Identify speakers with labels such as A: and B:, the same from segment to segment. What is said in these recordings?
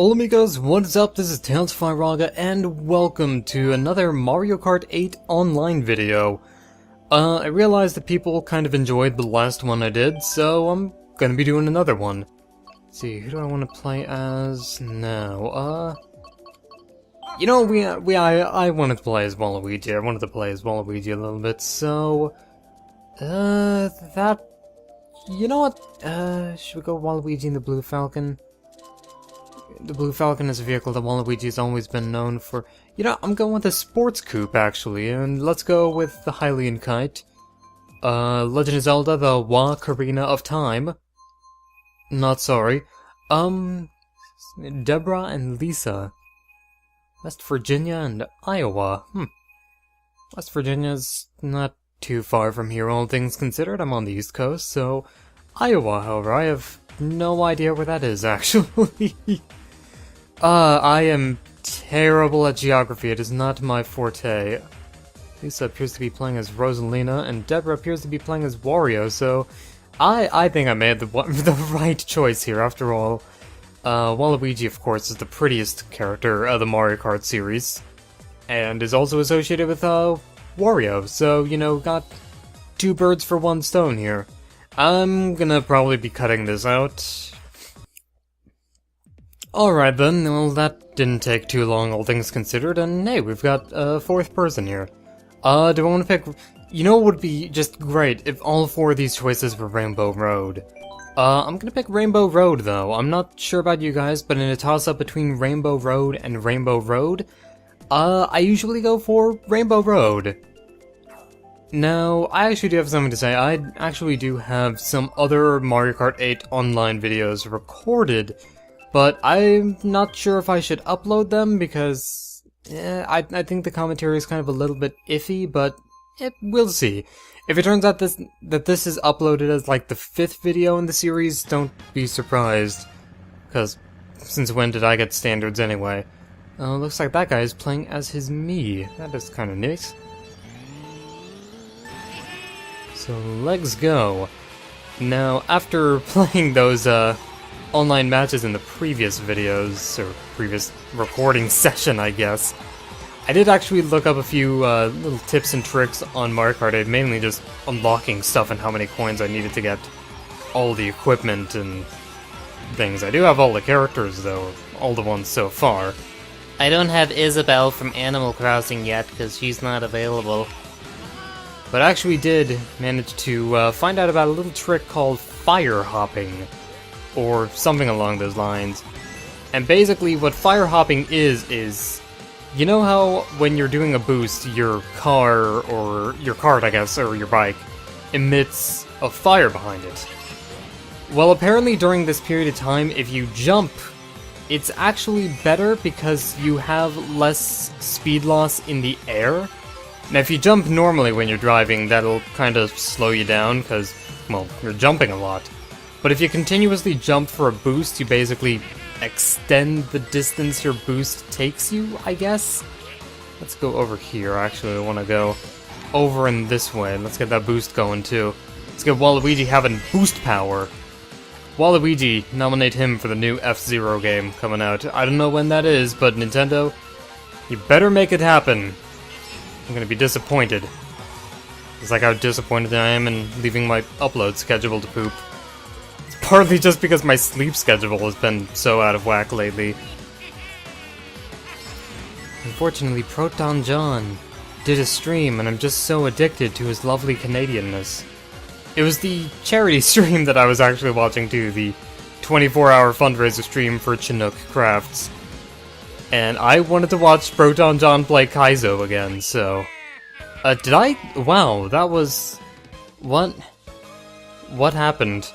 A: Hola amigos, what's up? This is TailsFlyRaga, and welcome to another Mario Kart 8 online video. I realized that people kind of enjoyed the last one I did, so I'm gonna be doing another one. Let's see, who do I want to play as now? You know, I wanted to play as Waluigi. I wanted to play as Waluigi a little bit, so... You know what? Should we go Waluigi and the Blue Falcon? The Blue Falcon is a vehicle that Waluigi's always been known for. You know, I'm going with the Sports Coupe, actually, and let's go with the Hylian Kite. Legend of Zelda, the Ocarina of Time. Not sorry. Deborah and Lisa. West Virginia and Iowa. West Virginia's not too far from here, all things considered. I'm on the East Coast, so... Iowa, however, I have no idea where that is, actually. I am terrible at geography. It is not my forte. Lisa appears to be playing as Rosalina, and Deborah appears to be playing as Wario, so... I think I made the right choice here, after all. Waluigi, of course, is the prettiest character of the Mario Kart series, and is also associated with, Wario, so, you know, got two birds for one stone here. I'm gonna probably be cutting this out. Alright then, well that didn't take too long, all things considered, and hey, we've got a fourth person here. Do I want to pick... You know what would be just great if all four of these choices were Rainbow Road? I'm gonna pick Rainbow Road though. I'm not sure about you guys, but in a toss-up between Rainbow Road and Rainbow Road, I usually go for Rainbow Road. Now, I actually do have something to say. I actually do have some other Mario Kart 8 online videos recorded, but I'm not sure if I should upload them because I think the commentary is kind of a little bit iffy, but we'll see. If it turns out that this is uploaded as like the 5th video in the series, don't be surprised, because since when did I get standards anyway? Looks like that guy is playing as his Mii. That is kind of neat. So, let's go. Now, after playing those, online matches in the previous videos, or previous recording session, I guess, I did actually look up a few, little tips and tricks on Mario Kart 8, mainly just unlocking stuff and how many coins I needed to get all the equipment and things. I do have all the characters, though, all the ones so far.
B: I don't have Isabelle from Animal Crossing yet, because she's not available.
A: But I actually did manage to find out about a little trick called fire hopping, or something along those lines. And basically what fire hopping is, you know how when you're doing a boost, your car, or your cart I guess, or your bike, emits a fire behind it? Well, apparently during this period of time, if you jump, it's actually better because you have less speed loss in the air. Now, if you jump normally when you're driving, that'll kind of slow you down, because, well, you're jumping a lot. But if you continuously jump for a boost, you basically extend the distance your boost takes you, I guess? Let's go over here, actually, I want to go over in this way. Let's get that boost going, too. Let's get Waluigi having boost power. Waluigi, nominate him for the new F-Zero game coming out. I don't know when that is, but Nintendo, you better make it happen. I'm gonna be disappointed. It's like how disappointed I am in leaving my upload schedule to poop. It's partly just because my sleep schedule has been so out of whack lately. Unfortunately, Proton John did a stream, and I'm just so addicted to his lovely Canadianness. It was the charity stream that I was actually watching too, the 24-hour fundraiser stream for Chinook Crafts. And I wanted to watch Proton John play Kaizo again, so... did I? Wow, that was... What? What happened?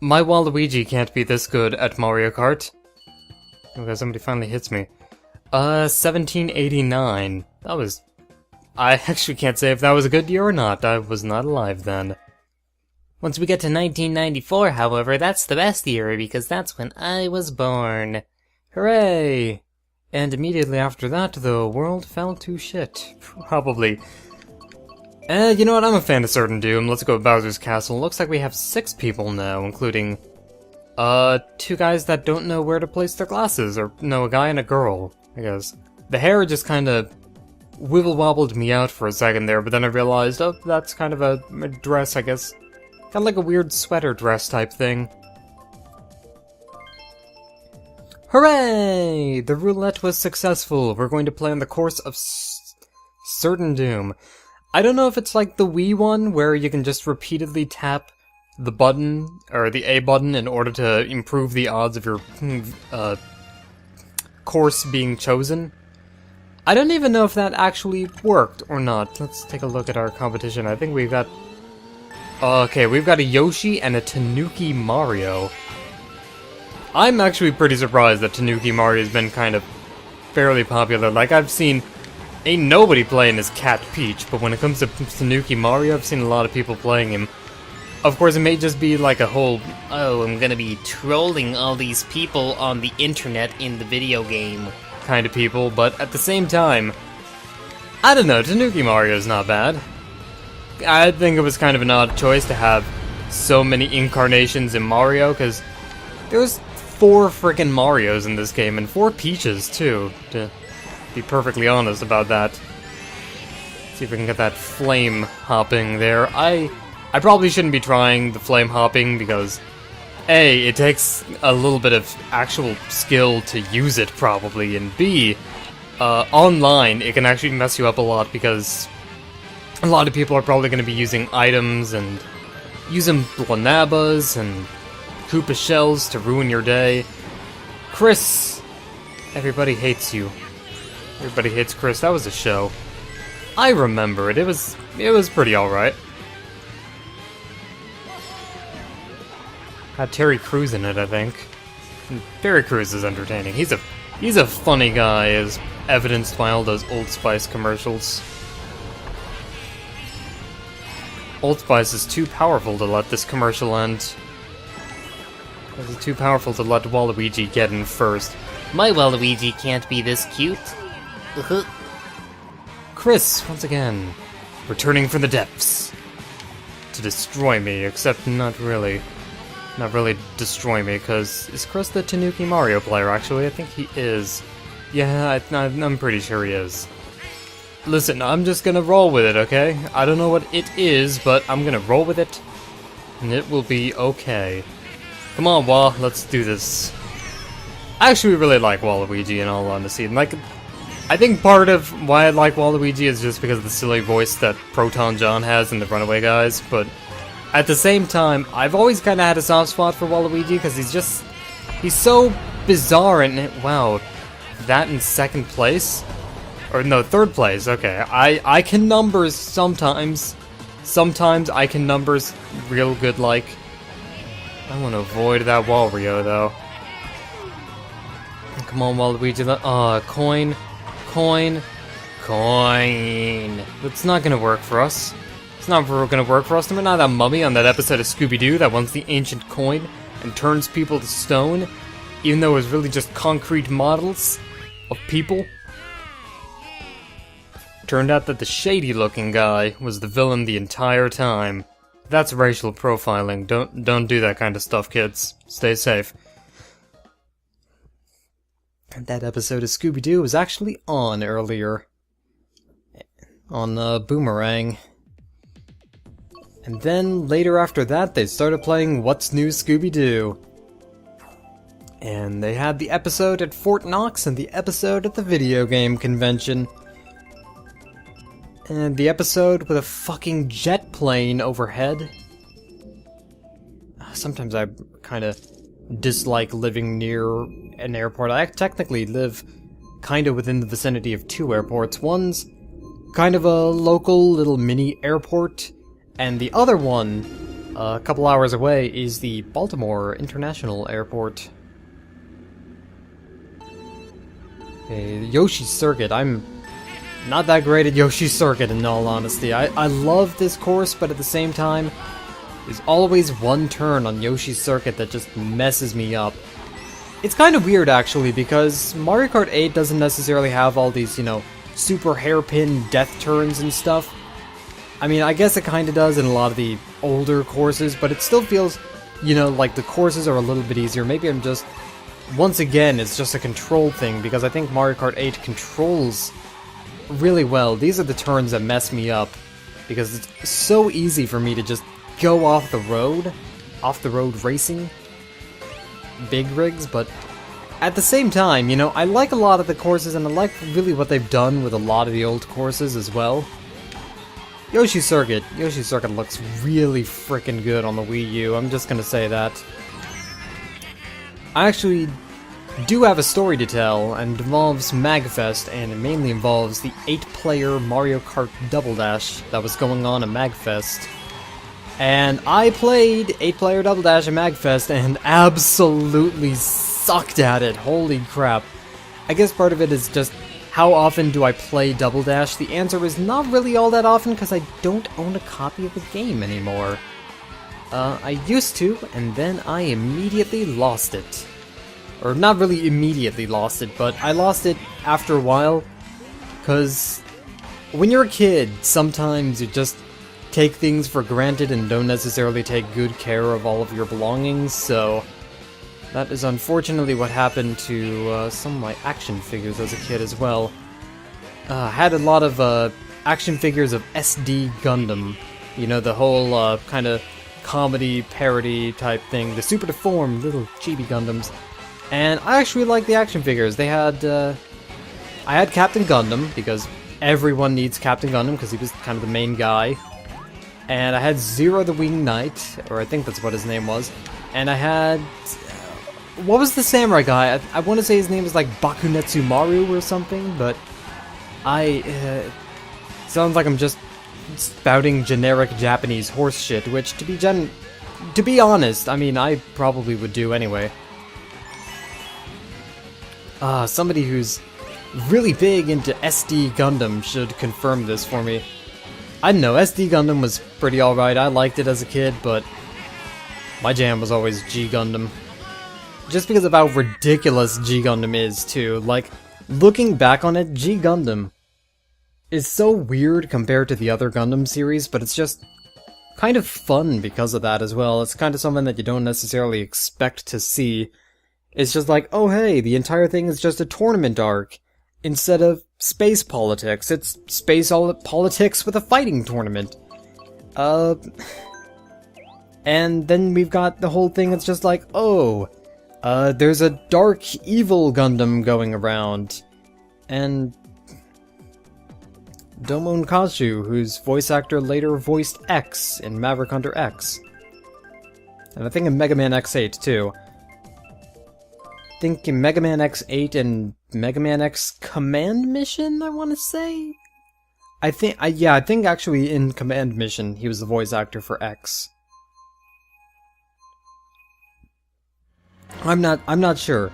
A: My Waluigi can't be this good at Mario Kart. Okay, somebody finally hits me. 1789. That was... I actually can't say if that was a good year or not. I was not alive then.
B: Once we get to 1994, however, that's the best year, because that's when I was born.
A: Hooray! And immediately after that, the world fell to shit. Probably. You know what, I'm a fan of Certain Doom. Let's go to Bowser's Castle. Looks like we have 6 people now, including Two guys that don't know where to place their glasses, or no, a guy and a girl, I guess. The hair just kinda wibble-wobbled me out for a second there, but then I realized, oh, that's kind of a dress, I guess. Kinda like a weird sweater dress type thing. Hooray! The roulette was successful. We're going to play on the course of certain doom. I don't know if it's like the Wii one, where you can just repeatedly tap the button, or the A button, in order to improve the odds of your course being chosen. I don't even know if that actually worked or not. Let's take a look at our competition. I think we've got... Okay, we've got a Yoshi and a Tanuki Mario. I'm actually pretty surprised that Tanuki Mario has been kind of fairly popular. Like, I've seen... Ain't nobody playing as Cat Peach, but when it comes to Tanuki Mario, I've seen a lot of people playing him. Of course, it may just be like a whole,
B: oh, I'm gonna be trolling all these people on the internet in the video game
A: kind of people, but at the same time, I don't know, Tanuki Mario is not bad. I think it was kind of an odd choice to have so many incarnations in Mario, because there's 4 freaking Marios in this game, and 4 Peaches, too, to be perfectly honest about that. See if we can get that flame hopping there. I probably shouldn't be trying the flame hopping because A, it takes a little bit of actual skill to use it probably, and B, online it can actually mess you up a lot because a lot of people are probably going to be using items and using Blanabas and Koopa shells to ruin your day. Chris! Everybody hates you. Everybody hates Chris. That was a show. I remember it. It was pretty alright. Had Terry Crews in it, I think. And Terry Crews is entertaining. He's a funny guy, as evidenced by all those Old Spice commercials. Old Spice is too powerful to let this commercial end. It's too powerful to let Waluigi get in first.
B: My Waluigi can't be this cute.
A: Chris, once again, returning from the depths to destroy me, except not really destroy me, because is Chris the Tanuki Mario player, actually? I think he is. Yeah, I'm pretty sure he is. Listen, I'm just gonna roll with it, okay? I don't know what it is, but I'm gonna roll with it, and it will be okay. Come on, Wah, let's do this. I actually really like Waluigi, in all honesty, and I think part of why I like Waluigi is just because of the silly voice that Proton John has in the Runaway Guys, but at the same time, I've always kind of had a soft spot for Waluigi, because he's so bizarre, and wow, that in 2nd place? Or no, 3rd place, okay. I can numbers sometimes. Sometimes I can numbers real good, like. I want to avoid that Wario, though. Come on, Waluigi, coin. Coin. Coin. That's not gonna work for us. It's not gonna work for us. Remember that mummy on that episode of Scooby-Doo that wants the ancient coin and turns people to stone, even though it was really just concrete models of people? Turned out that the shady-looking guy was the villain the entire time. That's racial profiling. Don't do that kind of stuff, kids. Stay safe. That episode of Scooby-Doo was actually on earlier. On Boomerang. And then, later after that, they started playing What's New Scooby-Doo. And they had the episode at Fort Knox and the episode at the video game convention. And the episode with a fucking jet plane overhead. Sometimes I kind of dislike living near an airport. I technically live kind of within the vicinity of 2 airports. One's kind of a local little mini airport, and the other one, a couple hours away, is the Baltimore International Airport. Okay, Yoshi Circuit. I'm not that great at Yoshi Circuit, in all honesty. I love this course, but at the same time, there's always one turn on Yoshi Circuit that just messes me up. It's kind of weird, actually, because Mario Kart 8 doesn't necessarily have all these, you know, super hairpin death turns and stuff. I mean, I guess it kind of does in a lot of the older courses, but it still feels you know, like the courses are a little bit easier. Maybe I'm just, once again, it's just a control thing, because I think Mario Kart 8 controls really well. These are the turns that mess me up, because it's so easy for me to just go off the road racing, big rigs, but at the same time, you know, I like a lot of the courses, and I like really what they've done with a lot of the old courses as well. Yoshi Circuit looks really frickin' good on the Wii U, I'm just gonna say that. I actually do have a story to tell, and it involves MagFest, and it mainly involves the 8-player Mario Kart Double Dash that was going on at MagFest. And I played 8-player Double Dash at MagFest and absolutely sucked at it, holy crap. I guess part of it is just, how often do I play Double Dash? The answer is not really all that often, because I don't own a copy of the game anymore. I used to, and then I immediately lost it. Or not really immediately lost it, but I lost it after a while, because when you're a kid, sometimes you just take things for granted and don't necessarily take good care of all of your belongings, so that is unfortunately what happened to some of my action figures as a kid as well. I had a lot of action figures of SD Gundam, you know, the whole kind of comedy parody type thing, the super deformed little chibi Gundams. And I actually like the action figures. They had, I had Captain Gundam, because everyone needs Captain Gundam, because he was kind of the main guy. And I had Zero the Winged Knight, or I think that's what his name was. And I had, what was the samurai guy? I want to say his name is like Bakunetsu Maru or something, but sounds like I'm just spouting generic Japanese horse shit, which to be honest, I mean, I probably would do anyway. Somebody who's really big into SD Gundam should confirm this for me. I don't know, SD Gundam was pretty alright, I liked it as a kid, but my jam was always G Gundam. Just because of how ridiculous G Gundam is, too. Like, looking back on it, G Gundam is so weird compared to the other Gundam series, but it's just kind of fun because of that as well. It's kind of something that you don't necessarily expect to see. It's just like, oh hey, the entire thing is just a tournament arc. Instead of space politics, it's space politics with a fighting tournament. And then we've got the whole thing, it's just like, oh, there's a dark, evil Gundam going around. And Domon Kashu, whose voice actor later voiced X in Maverick Hunter X. And I think in Mega Man X8 too. I think in Mega Man X8 and Mega Man X Command Mission, I want to say? I think actually in Command Mission, he was the voice actor for X. I'm not sure.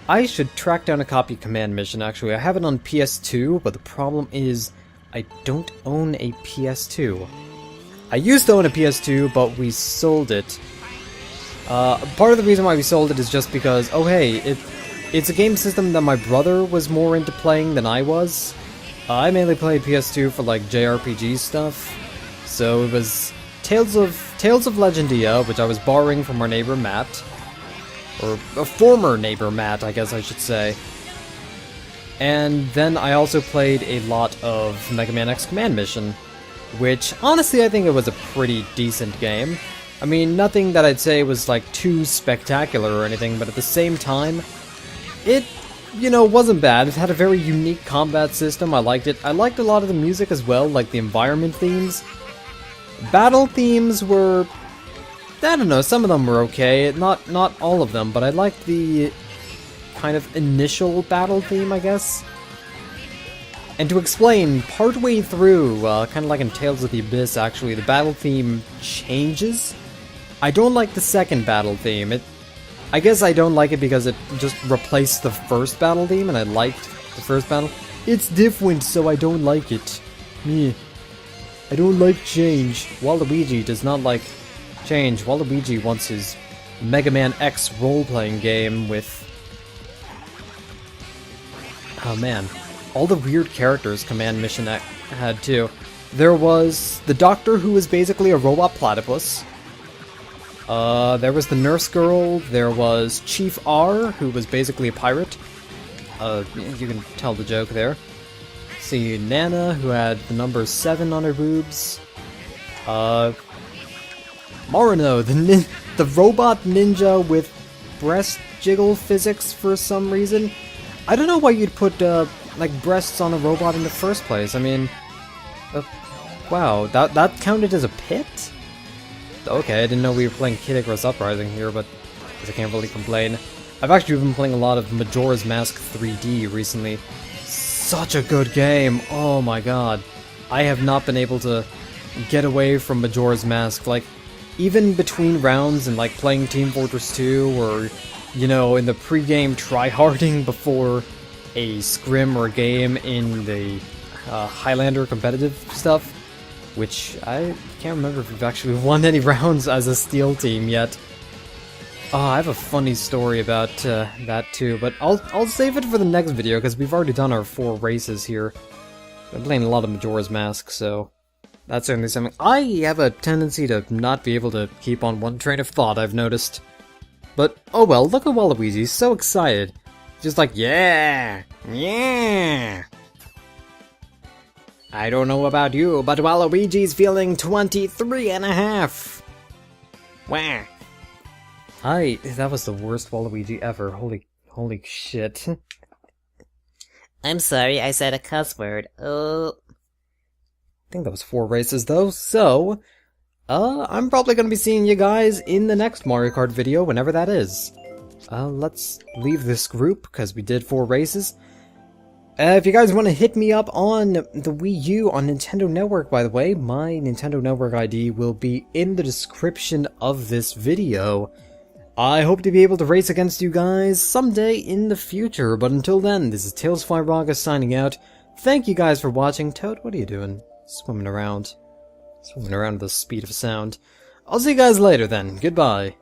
A: I should track down a copy of Command Mission, actually. I have it on PS2, but the problem is I don't own a PS2. I used to own a PS2, but we sold it. Part of the reason why we sold it is just because, oh hey, it's a game system that my brother was more into playing than I was. I mainly played PS2 for like JRPG stuff, so it was Tales of Legendia, which I was borrowing from our neighbor Matt, or a former neighbor Matt, I guess I should say. And then I also played a lot of Mega Man X Command Mission, which honestly I think it was a pretty decent game. I mean, nothing that I'd say was, like, too spectacular or anything, but at the same time, it, you know, wasn't bad. It had a very unique combat system, I liked it. I liked a lot of the music as well, like the environment themes. Battle themes were, I don't know, some of them were okay, not all of them, but I liked the kind of initial battle theme, I guess. And to explain, partway through, kind of like in Tales of the Abyss, actually, the battle theme changes. I don't like the second battle theme. I guess I don't like it because it just replaced the first battle theme, and I liked the first battle. It's different, so I don't like it. Meh. I don't like change. Waluigi does not like change. Waluigi wants his Mega Man X role-playing game with... Oh man. All the weird characters Command Mission had too. There was the Doctor, who was basically a robot platypus.
C: There was the nurse girl, there was Chief R, who was basically a pirate. You can tell the joke there. See, Nana, who had the number 7 on her boobs. Marino, the robot ninja with breast jiggle physics for some reason. I don't know why you'd put, like, breasts on a robot in the first place. I mean, wow, that counted as a pit? Okay, I didn't know we were playing Kid Icarus Uprising here, but I can't really complain. I've actually been playing a lot of Majora's Mask 3D recently. Such a good game, oh my god. I have not been able to get away from Majora's Mask, like, even between rounds and, like, playing Team Fortress 2, or, you know, in the pre-game tryharding before a scrim or a game in the Highlander competitive stuff, which I can't remember if we've actually won any rounds as a Steel team yet. I have a funny story about that too, but I'll save it for the next video, because we've already done our 4 races here. I'm playing a lot of Majora's Mask, so that's certainly something. I have a tendency to not be able to keep on one train of thought, I've noticed. But, oh well, look at Waluigi, he's so excited. Just like, yeah! Yeah! I don't know about you, but Waluigi's feeling 23 and a half! Wah! That was the worst Waluigi ever, holy shit.
B: I'm sorry, I said a cuss word.
C: I think that was 4 races though, so I'm probably gonna be seeing you guys in the next Mario Kart video, whenever that is. Let's leave this group, because we did 4 races. If you guys want to hit me up on the Wii U on Nintendo Network, by the way, my Nintendo Network ID will be in the description of this video. I hope to be able to race against you guys someday in the future, but until then, this is TailsFlyRaga signing out. Thank you guys for watching. Toad, what are you doing? Swimming around. Swimming around at the speed of sound. I'll see you guys later then. Goodbye.